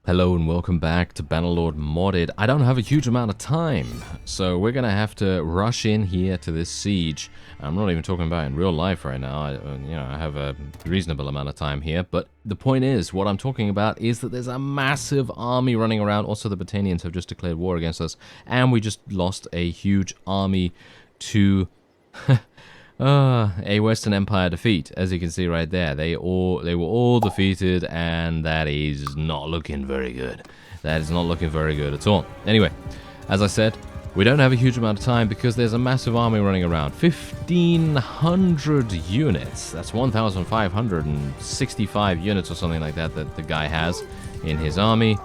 Hello and welcome back to Bannerlord Modded. I don't have a huge amount of time, so we're gonna have to rush in here to this siege. I'm not even talking about in real life right now. I have a reasonable amount of time here, but the point is, what I'm talking about is that there's a massive army running around. Also, the Botanians have just declared war against us, and we just lost a huge army to a Western Empire defeat. As you can see right there, they were all defeated, and that is not looking very good. That is not looking very good at all. Anyway, as I said, we don't have a huge amount of time because there's a massive army running around. 1,500 units. That's 1,565 units or something like that that the guy has in his army.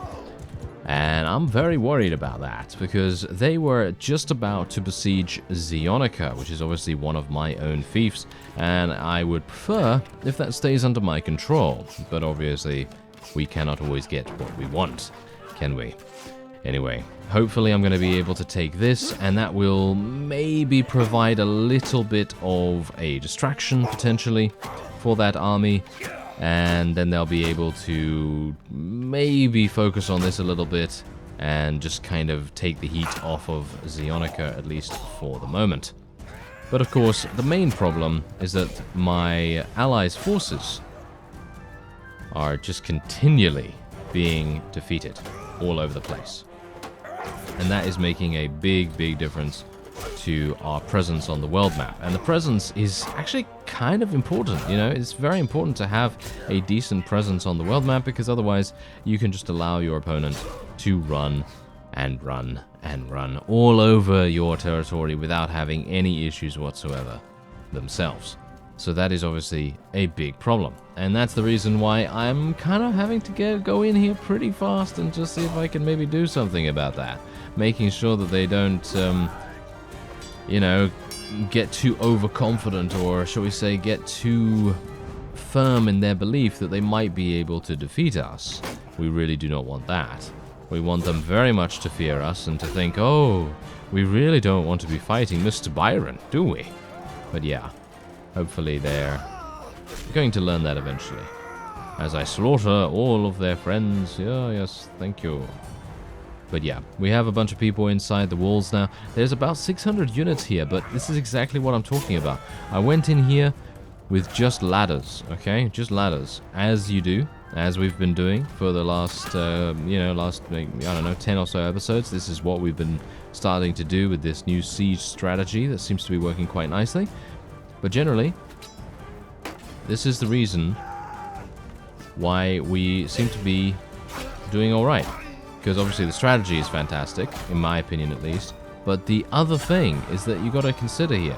And I'm very worried about that, because they were just about to besiege Zionica, which is obviously one of my own fiefs, and I would prefer if that stays under my control. But obviously, we cannot always get what we want, can we? Anyway, hopefully I'm going to be able to take this, and that will maybe provide a little bit of a distraction, potentially, for that army. And then they'll be able to maybe focus on this a little bit and just kind of take the heat off of Zionica, at least for the moment. But of course, the main problem is that my allies' forces are just continually being defeated all over the place. And that is making a big, big difference to our presence on the world map. And the presence is actually kind of important, you know. It's very important to have a decent presence on the world map, because otherwise you can just allow your opponent to run and run and run all over your territory without having any issues whatsoever themselves. So that is obviously a big problem, and that's the reason why I'm kind of having to go in here pretty fast and just see if I can maybe do something about that, making sure that they don't you know, get too overconfident, or shall we say get too firm in their belief that they might be able to defeat us. We really do not want that. We want them very much to fear us and to think, oh, we really don't want to be fighting Mr. Byron, do we? But yeah, hopefully they're going to learn that eventually. As I slaughter all of their friends. Yeah, yes, thank you. But yeah, we have a bunch of people inside the walls now. There's about 600 units here, but this is exactly what I'm talking about. I went in here with just ladders, okay? Just ladders, as you do, as we've been doing for the last, I don't know, 10 or so episodes. This is what we've been starting to do with this new siege strategy that seems to be working quite nicely. But generally, this is the reason why we seem to be doing all right. Because obviously the strategy is fantastic, in my opinion at least. But the other thing is that you got to consider here,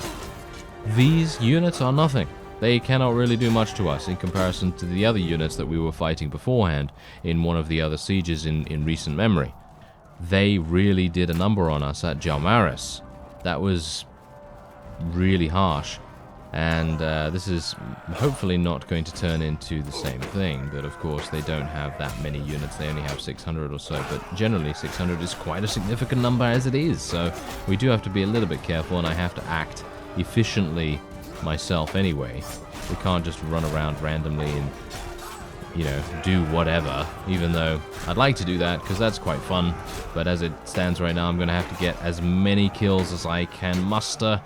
these units are nothing. They cannot really do much to us in comparison to the other units that we were fighting beforehand in one of the other sieges in recent memory. They really did a number on us at Jalmaris. That was really harsh. And this is hopefully not going to turn into the same thing, but of course they don't have that many units. They only have 600 or so, but generally 600 is quite a significant number as it is, so we do have to be a little bit careful, and I have to act efficiently myself anyway. We can't just run around randomly and, you know, do whatever, even though I'd like to do that because that's quite fun. But as it stands right now, I'm going to have to get as many kills as I can muster.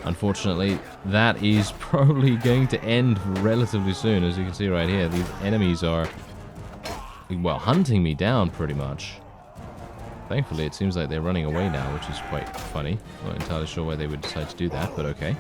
Unfortunately, that is probably going to end relatively soon. As you can see right here, these enemies are, well, hunting me down pretty much. Thankfully, it seems like they're running away now, which is quite funny. Not entirely sure why they would decide to do that, but okay.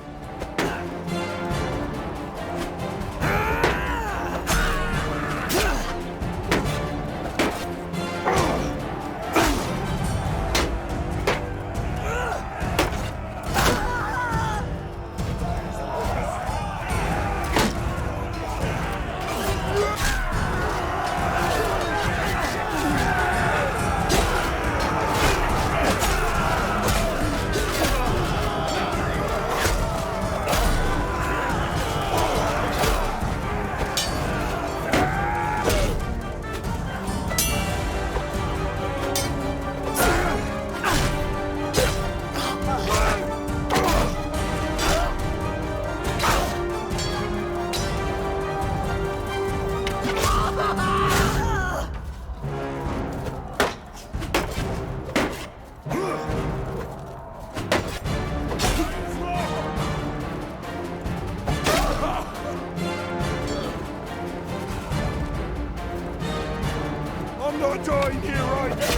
I'm not dying here right now.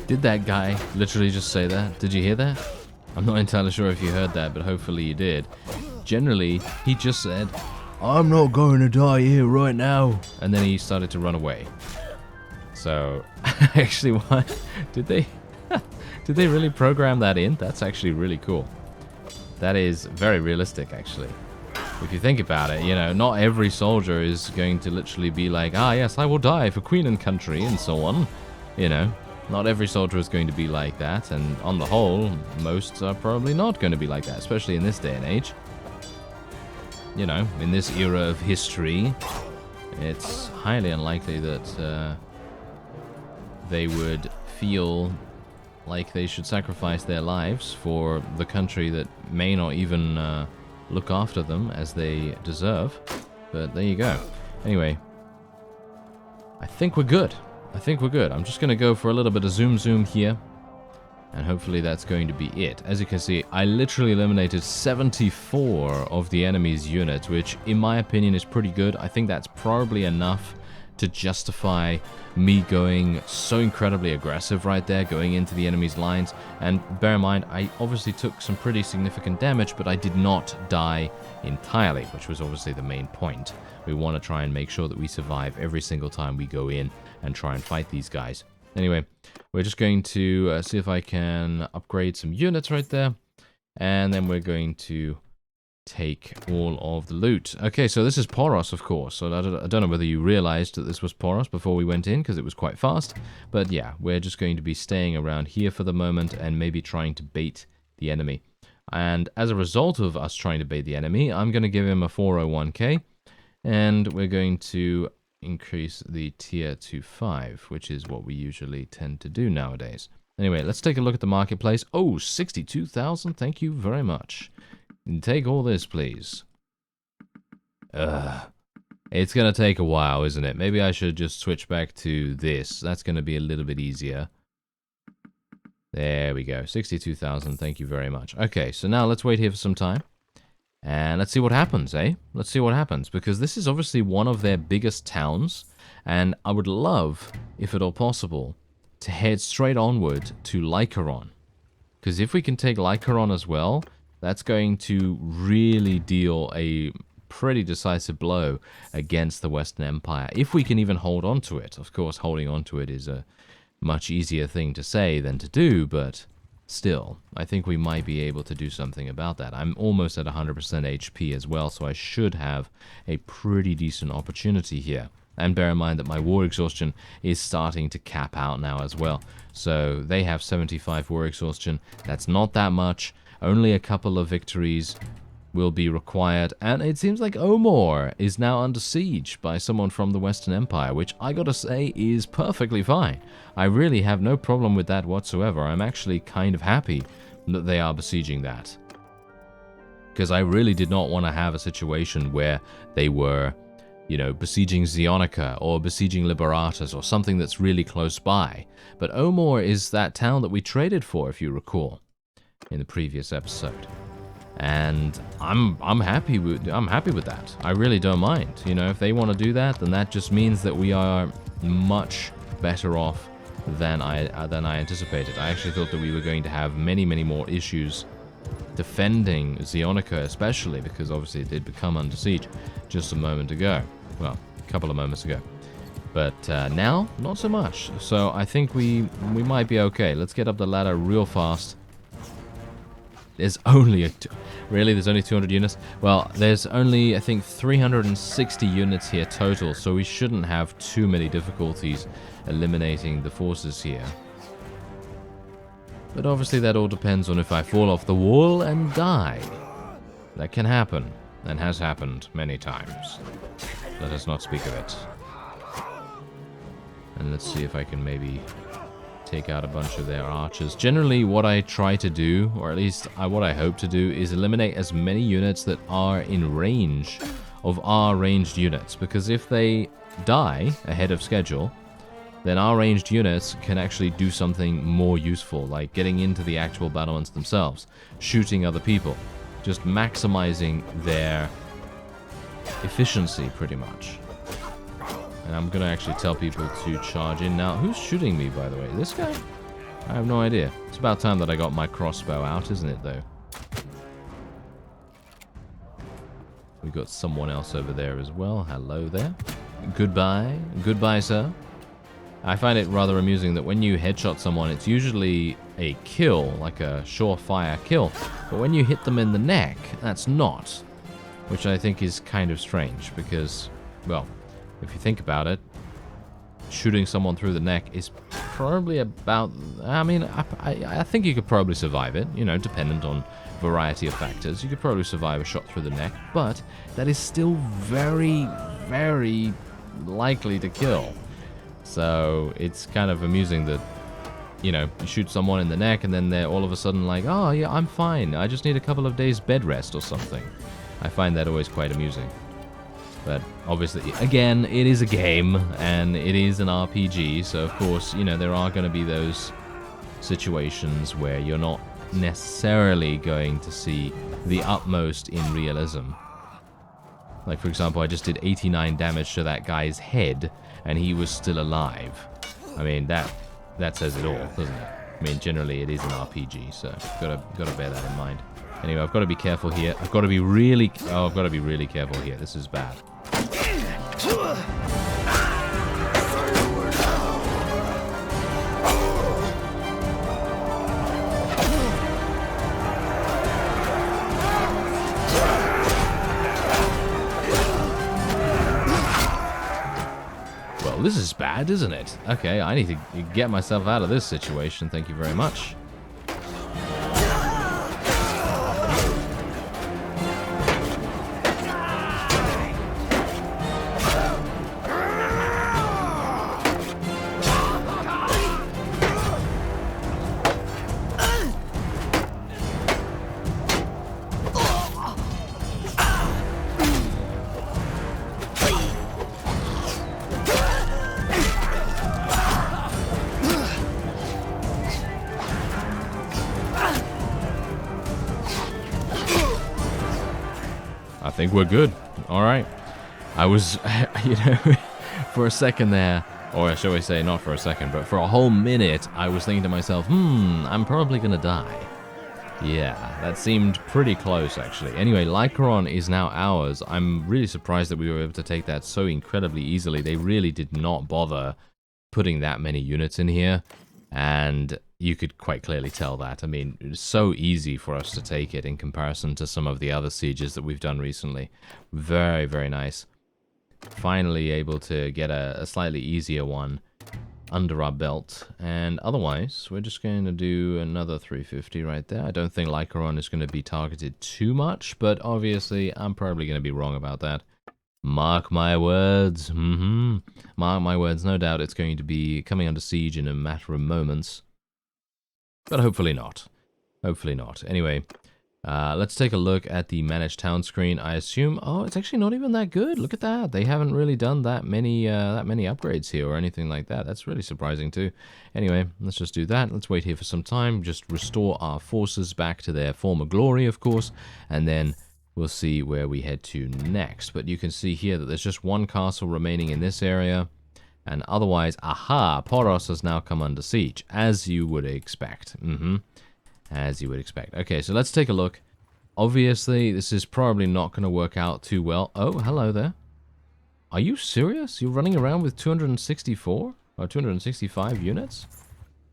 Did that guy literally just say that? Did you hear that? I'm not entirely sure if you heard that, but hopefully you did. Generally, he just said, I'm not going to die here right now. And then he started to run away. So, actually, what? Did they really program that in? That's actually really cool. That is very realistic, actually. If you think about it, you know, not every soldier is going to literally be like, ah, yes, I will die for Queen and country, and so on. You know, not every soldier is going to be like that, and on the whole, most are probably not going to be like that, especially in this day and age. You know, in this era of history, it's highly unlikely that they would feel like they should sacrifice their lives for the country that may not even look after them as they deserve. But there you go. Anyway, I think we're good. I'm just going to go for a little bit of zoom here. And hopefully that's going to be it. As you can see, I literally eliminated 74 of the enemy's units, which in my opinion is pretty good. I think that's probably enough to justify me going so incredibly aggressive right there, going into the enemy's lines. And bear in mind, I obviously took some pretty significant damage, but I did not die entirely, which was obviously the main point. We want to try and make sure that we survive every single time we go in and try and fight these guys. Anyway, we're just going to see if I can upgrade some units right there. And then we're going to take all of the loot. Okay, so this is Poros, of course. So I don't know whether you realized that this was Poros before we went in, because it was quite fast. But yeah, we're just going to be staying around here for the moment and maybe trying to bait the enemy. And as a result of us trying to bait the enemy, I'm going to give him a 401k. And we're going to increase the tier to 5, which is what we usually tend to do nowadays. Anyway, let's take a look at the marketplace. Oh, 62,000. Thank you very much. Take all this, please. It's going to take a while, isn't it? Maybe I should just switch back to this. That's going to be a little bit easier. There we go. 62,000. Thank you very much. Okay, so now let's wait here for some time. And let's see what happens, eh? Let's see what happens. Because this is obviously one of their biggest towns. And I would love, if at all possible, to head straight onward to Lycaron. Because if we can take Lycaron as well, that's going to really deal a pretty decisive blow against the Western Empire. If we can even hold on to it. Of course, holding on to it is a much easier thing to say than to do, but still, I think we might be able to do something about that. I'm almost at 100% HP as well, so I should have a pretty decent opportunity here. And bear in mind that my war exhaustion is starting to cap out now as well. So they have 75 war exhaustion. That's not that much. Only a couple of victories will be required, and it seems like Omor is now under siege by someone from the Western Empire, which I gotta say is perfectly fine. I really have no problem with that whatsoever. I'm actually kind of happy that they are besieging that, because I really did not want to have a situation where they were, you know, besieging Zionica or besieging Liberatus or something that's really close by. But Omor is that town that we traded for, if you recall, in the previous episode. And I'm happy with that. I really don't mind. You know, if they want to do that, then that just means that we are much better off than I anticipated. I actually thought that we were going to have many more issues defending Zionica, especially because obviously it did become under siege just a moment ago. Well, a couple of moments ago. But now, not so much. So I think we might be okay. Let's get up the ladder real fast. There's only there's only 200 units? Well, there's only, I think, 360 units here total, so we shouldn't have too many difficulties eliminating the forces here. But obviously that all depends on if I fall off the wall and die. That can happen, and has happened many times. Let us not speak of it. And let's see if I can maybe take out a bunch of their archers. Generally, what I try to do, or at least what I hope to do, is eliminate as many units that are in range of our ranged units. Because if they die ahead of schedule, then our ranged units can actually do something more useful, like getting into the actual battlements themselves, shooting other people, just maximizing their efficiency, pretty much. And I'm going to actually tell people to charge in. Now, who's shooting me, by the way? This guy? I have no idea. It's about time that I got my crossbow out, isn't it, though? We've got someone else over there as well. Hello there. Goodbye. Goodbye, sir. I find it rather amusing that when you headshot someone, it's usually a kill, like a surefire kill. But when you hit them in the neck, that's not. Which I think is kind of strange, because, well, if you think about it, shooting someone through the neck is probably about... I mean, I think you could probably survive it, you know, dependent on variety of factors. You could probably survive a shot through the neck, but that is still very, very likely to kill. So it's kind of amusing that, you know, you shoot someone in the neck and then they're all of a sudden like, oh yeah, I'm fine, I just need a couple of days bed rest or something. I find that always quite amusing. But obviously, again, it is a game and it is an RPG, so of course, you know, there are going to be those situations where you're not necessarily going to see the utmost in realism. Like, for example, I just did 89 damage to that guy's head, and he was still alive. I mean, that says it all, doesn't it? I mean, generally it is an RPG, so gotta bear that in mind. Anyway, I've got to be careful here. I've got to be really careful here. This is bad. Well, this is bad, isn't it? Okay, I need to get myself out of this situation. Thank you very much. I think we're good. All right. I was, you know, for a second there, or shall we say not for a second, but for a whole minute, I was thinking to myself, I'm probably going to die. Yeah, that seemed pretty close, actually. Anyway, Lycaron is now ours. I'm really surprised that we were able to take that so incredibly easily. They really did not bother putting that many units in here, and you could quite clearly tell that. I mean, it was so easy for us to take it in comparison to some of the other sieges that we've done recently. Very, very nice. Finally able to get a slightly easier one under our belt. And otherwise, we're just going to do another 350 right there. I don't think Lycaron is going to be targeted too much, but obviously I'm probably going to be wrong about that. Mark my words. Mark my words. No doubt it's going to be coming under siege in a matter of moments. But hopefully not. Hopefully not. Anyway, let's take a look at the Manage Town screen. I assume... Oh, it's actually not even that good. Look at that. They haven't really done that many upgrades here or anything like that. That's really surprising too. Anyway, let's just do that. Let's wait here for some time. Just restore our forces back to their former glory, of course. And then we'll see where we head to next. But you can see here that there's just one castle remaining in this area. And otherwise, aha, Poros has now come under siege, as you would expect. As you would expect. Okay, so let's take a look. Obviously, this is probably not going to work out too well. Oh, hello there. Are you serious? You're running around with 264 or 265 units?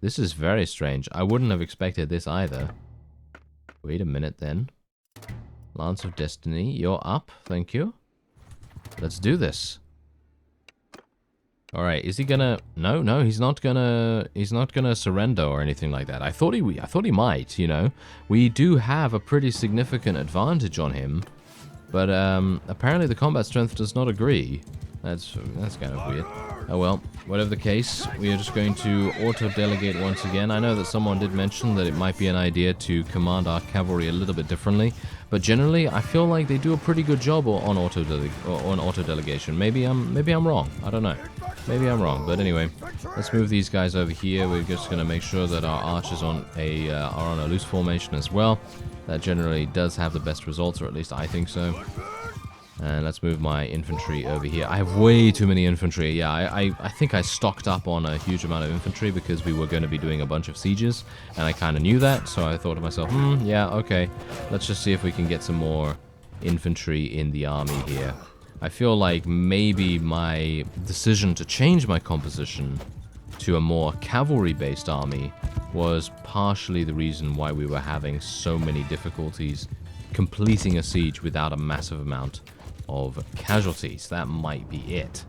This is very strange. I wouldn't have expected this either. Wait a minute then. Lance of Destiny, you're up. Thank you. Let's do this. All right, is he gonna... No, he's not gonna surrender or anything like that. I thought he might, you know. We do have a pretty significant advantage on him, but apparently the combat strength does not agree. That's kind of weird. Oh well, whatever the case, we are just going to auto-delegate once again. I know that someone did mention that it might be an idea to command our cavalry a little bit differently, but generally I feel like they do a pretty good job on auto-delegation. Maybe I'm wrong. I don't know. Maybe I'm wrong, but anyway, let's move these guys over here. We're just going to make sure that our archers are on a loose formation as well. That generally does have the best results, or at least I think so. And let's move my infantry over here. I have way too many infantry. Yeah, I think I stocked up on a huge amount of infantry because we were going to be doing a bunch of sieges. And I kind of knew that, so I thought to myself, yeah, okay. Let's just see if we can get some more infantry in the army here. I feel like maybe my decision to change my composition to a more cavalry-based army was partially the reason why we were having so many difficulties completing a siege without a massive amount of casualties. That might be it.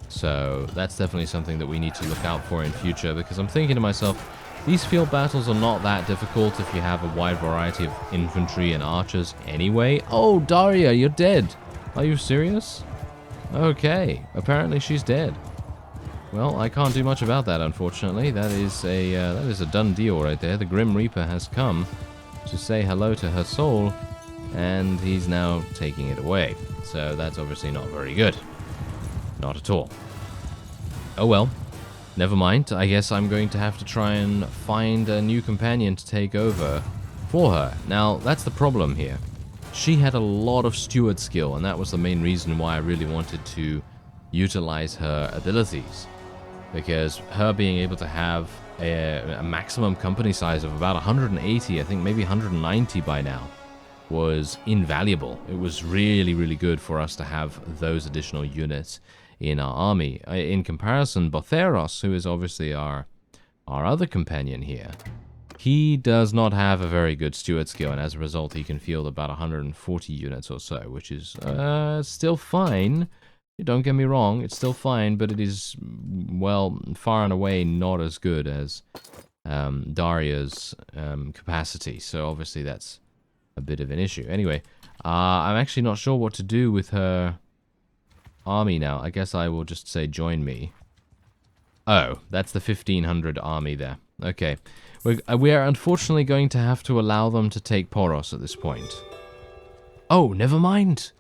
So that's definitely something that we need to look out for in future, because I'm thinking to myself, these field battles are not that difficult if you have a wide variety of infantry and archers anyway. Oh, Daria, you're dead. Are you serious? Okay, apparently she's dead. Well, I can't do much about that, unfortunately. That is a done deal right there. The Grim Reaper has come to say hello to her soul, and he's now taking it away. So that's obviously not very good. Not at all. Oh well. Never mind. I guess I'm going to have to try and find a new companion to take over for her. Now, that's the problem here. She had a lot of steward skill, and that was the main reason why I really wanted to utilize her abilities. Because her being able to have a maximum company size of about 180, I think maybe 190 by now, was invaluable. It was really, really good for us to have those additional units in our army. In comparison, Botheros, who is obviously our other companion here, he does not have a very good steward skill, and as a result, he can field about 140 units or so, which is still fine. Don't get me wrong, it's still fine, but it is, well, far and away not as good as Daria's capacity, so obviously that's a bit of an issue. Anyway, I'm actually not sure what to do with her army now. I guess I will just say join me. Oh, that's the 1500 army there. Okay. We are unfortunately going to have to allow them to take Poros at this point. Oh, never mind.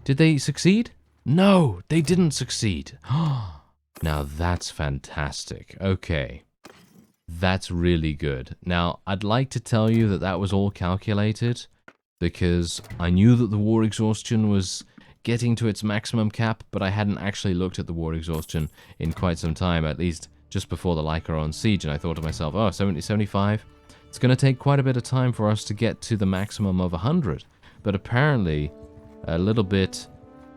Did they succeed? No, they didn't succeed. Now that's fantastic. Okay. That's really good. Now, I'd like to tell you that that was all calculated because I knew that the war exhaustion was getting to its maximum cap, but I hadn't actually looked at the war exhaustion in quite some time, at least just before the Lycaron siege, and I thought to myself, oh, 70, 75? It's going to take quite a bit of time for us to get to the maximum of 100. But apparently, a little bit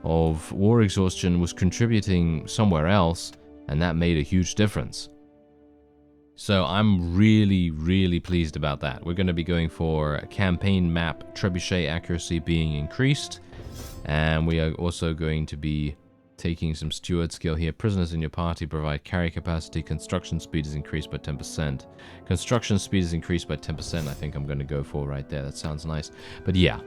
of war exhaustion was contributing somewhere else, and that made a huge difference. So I'm really, really pleased about that. We're going to be going for campaign map trebuchet accuracy being increased, and we are also going to be taking some steward skill here. Prisoners in your party provide carry capacity. Construction speed is increased by 10%. Construction speed is increased by 10%. I think I'm going to go for right there. That sounds nice. But yeah,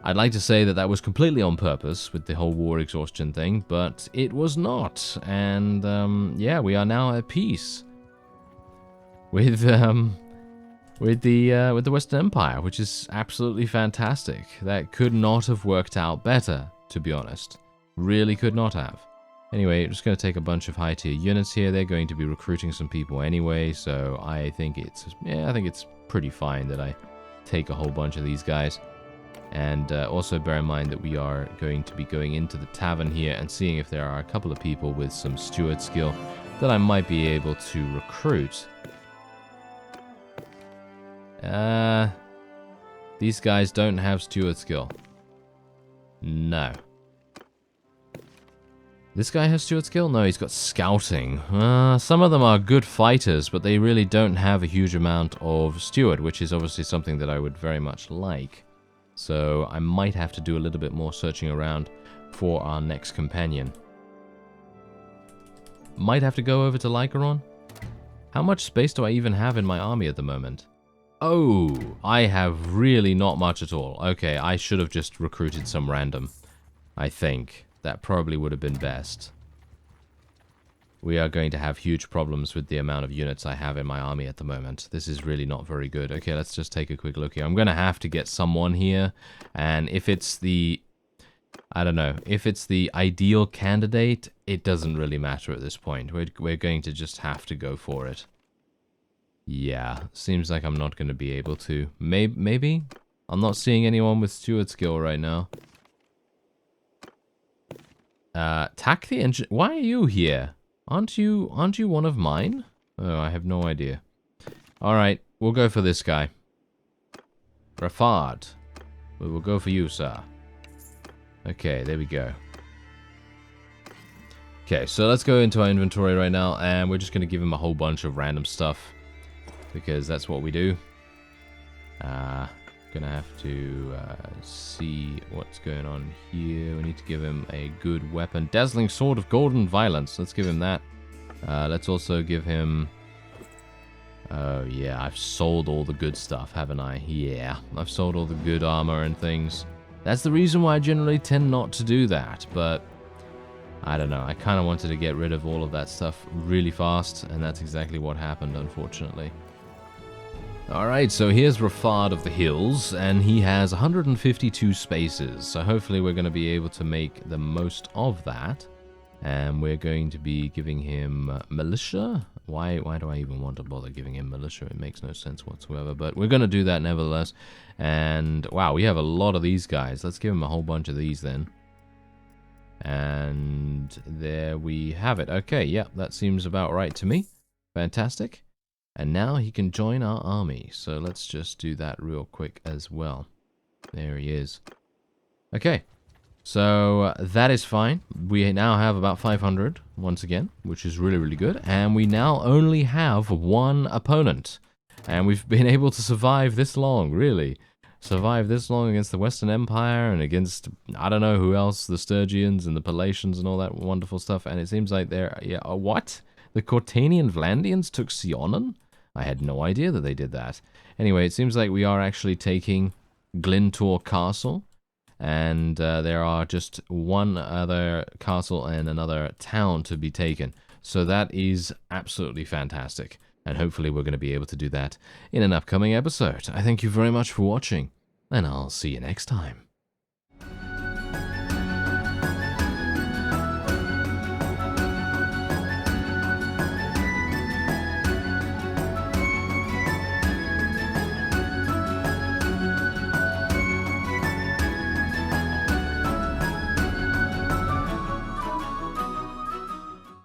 I'd like to say that that was completely on purpose with the whole war exhaustion thing, but it was not. And yeah, we are now at peace with the Western Empire, which is absolutely fantastic. That could not have worked out better, to be honest. Really could not have. Anyway, I'm just going to take a bunch of high tier units here. They're going to be recruiting some people anyway, so I think it's pretty fine that I take a whole bunch of these guys. And also bear in mind that we are going to be going into the tavern here and seeing if there are a couple of people with some steward skill that I might be able to recruit. These guys don't have steward skill. No. This guy has steward skill? No, he's got scouting. Some of them are good fighters, but they really don't have a huge amount of steward, which is obviously something that I would very much like. So I might have to do a little bit more searching around for our next companion. Might have to go over to Lycaron. How much space do I even have in my army at the moment? Oh, I have really not much at all. Okay, I should have just recruited some random, I think. That probably would have been best. We are going to have huge problems with the amount of units I have in my army at the moment. This is really not very good. Okay, let's just take a quick look here. I'm going to have to get someone here. And if it's the... I don't know. If it's the ideal candidate, it doesn't really matter at this point. We're going to just have to go for it. Yeah, seems like I'm not going to be able to. Maybe? I'm not seeing anyone with steward skill right now. Tack the engine. Why are you here? Aren't you one of mine? Oh, I have no idea. Alright, we'll go for this guy. Rafard. We will go for you, sir. Okay, there we go. Okay, so let's go into our inventory right now, and we're just going to give him a whole bunch of random stuff, because that's what we do. Gonna have to see what's going on here. We need to give him a good weapon. Dazzling Sword of Golden Violence. Let's give him that. Let's also give him... Oh, yeah, I've sold all the good stuff, haven't I? Yeah, I've sold all the good armor and things. That's the reason why I generally tend not to do that, but... I don't know, I kind of wanted to get rid of all of that stuff really fast, and that's exactly what happened, unfortunately. Alright, so here's Rafard of the Hills, and he has 152 spaces, so hopefully we're going to be able to make the most of that. And we're going to be giving him Militia. Why do I even want to bother giving him Militia? It makes no sense whatsoever, but we're going to do that nevertheless. And, wow, we have a lot of these guys. Let's give him a whole bunch of these then. And there we have it. Okay, yeah, that seems about right to me. Fantastic. And now he can join our army. So let's just do that real quick as well. There he is. Okay. So that is fine. We now have about 500 once again, which is really, really good. And we now only have one opponent. And we've been able to survive this long, really. Survive this long against the Western Empire and against, I don't know who else, the Sturgians and the Palatians and all that wonderful stuff. And it seems like they're, yeah, what? The Cortanian Vlandians took Sionon? I had no idea that they did that. Anyway, it seems like we are actually taking Glintor Castle. And there are just one other castle and another town to be taken. So that is absolutely fantastic. And hopefully we're going to be able to do that in an upcoming episode. I thank you very much for watching, and I'll see you next time.